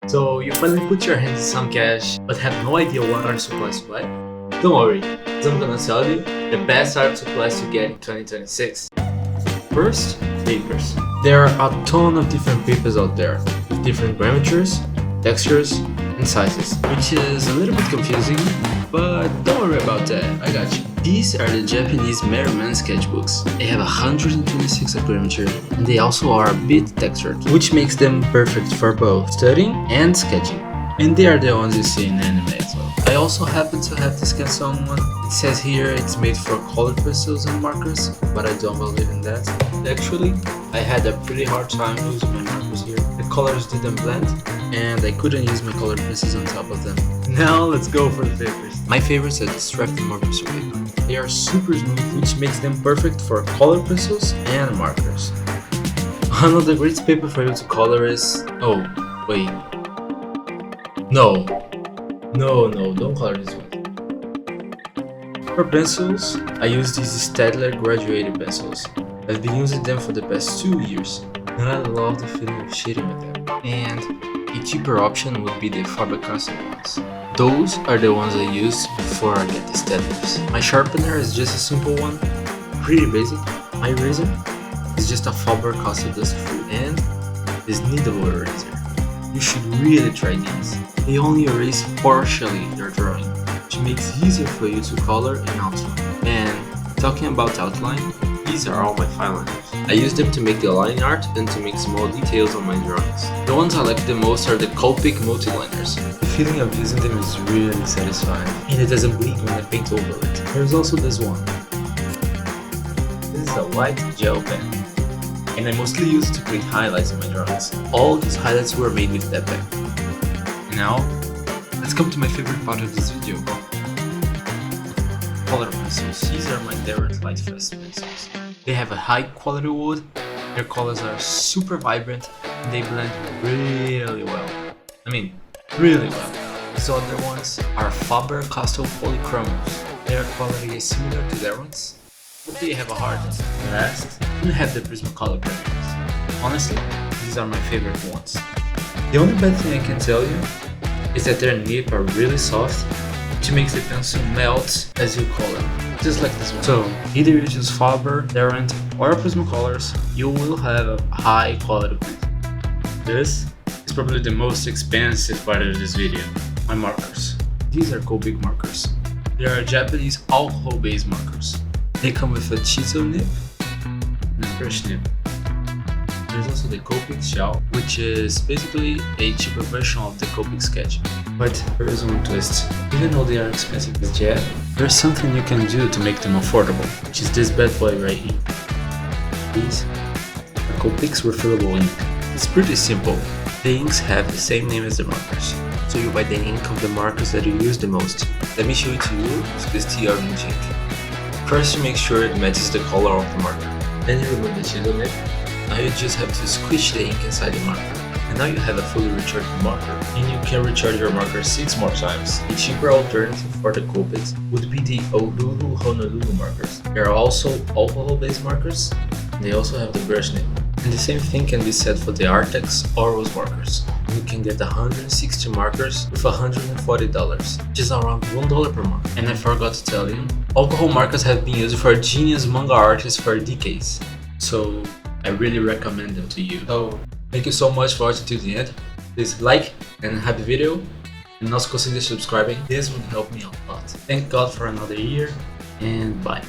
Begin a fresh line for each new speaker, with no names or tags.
So you finally put your hands in some cash, but have no idea what art supplies to buy? Don't worry, because I'm gonna tell you the best art supplies to get in 2026. First, papers. There are a ton of different papers out there, with different grammatures, textures, and sizes, which is a little bit confusing, but don't worry about that, I got you. These are the Japanese Merriman sketchbooks. They have 126 of grammature, and they also are a bit textured, which makes them perfect for both studying and sketching. And they are the ones you see in anime as well. I also happen to have this Canson one. It says here it's made for colored pencils and markers, but I don't believe in that. Actually, I had a pretty hard time using my markers here. The colors didn't blend, and I couldn't use my colored pencils on top of them. Now let's go for the papers. My favorites are the Strathmore marker paper. They are super smooth, which makes them perfect for colored pencils and markers. Another great paper for you to color is... oh, wait. No, don't color this one. For pencils, I use these Staedtler graduated pencils. I've been using them for the past 2 years, and I love the feeling of shading with them. And a cheaper option would be the Faber-Castell ones. Those are the ones I use before I get the Staedtlers. My sharpener is just a simple one, pretty basic. My razor is just a Faber-Castell dust-free, and this needle eraser. You should really try these. They only erase partially your drawing, which makes it easier for you to color and outline. And talking about outline, these are all my fine liners. I use them to make the line art and to make small details on my drawings. The ones I like the most are the Copic multi-liners. The feeling of using them is really satisfying, and it doesn't bleed when I paint over it. There's also this one. This is a white gel pen, and I mostly use it to create highlights in my drawings. All these highlights were made with that pen. Now, let's come to my favorite part of this video. Color pencils. These are my Darrett Lightfast pencils. They have a high quality wood, their colors are super vibrant, and they blend really well. Really well. These other ones are Faber-Castell Polychromos. Their quality is similar to their ones, but they have a hardness. Last, we have the Prismacolor pencils. Honestly, these are my favorite ones. The only bad thing I can tell you is that their nib are really soft, which makes the pencil melt as you color, just like this one. So, either you choose Faber, Darrett, or Prismacolors, you will have a high quality pencil. This is probably the most expensive part of this video, my markers. These are Copic markers. They are Japanese alcohol-based markers. They come with a chisel nib and a brush nib. There's also the Copic shell, which is basically a cheaper version of the Copic sketch. But there is one twist. Even though they are expensive as jet, there's something you can do to make them affordable, which is this bad boy right here. These are Copic's refillable ink. It's pretty simple. The inks have the same name as the markers, so you buy the ink of the markers that you use the most. Let me show it to you with this tea orange ink. First, you make sure it matches the color of the marker. Then you remove the chisel nib. Now you just have to squish the ink inside the marker. And now you have a fully recharged marker, and you can recharge your marker 6 more times. A cheaper alternative for the Copics would be the Oulu Honolulu markers. They are also alcohol-based markers, and they also have the brush nib. And the same thing can be said for the Artex Oros markers. You can get 160 markers with $140, which is around $1 per month. And I forgot to tell you, alcohol markers have been used for genius manga artists for decades. So I really recommend them to you. So thank you so much for watching to the end. Please like and happy video, and also consider subscribing. This would help me a lot. Thank God for another year, and bye.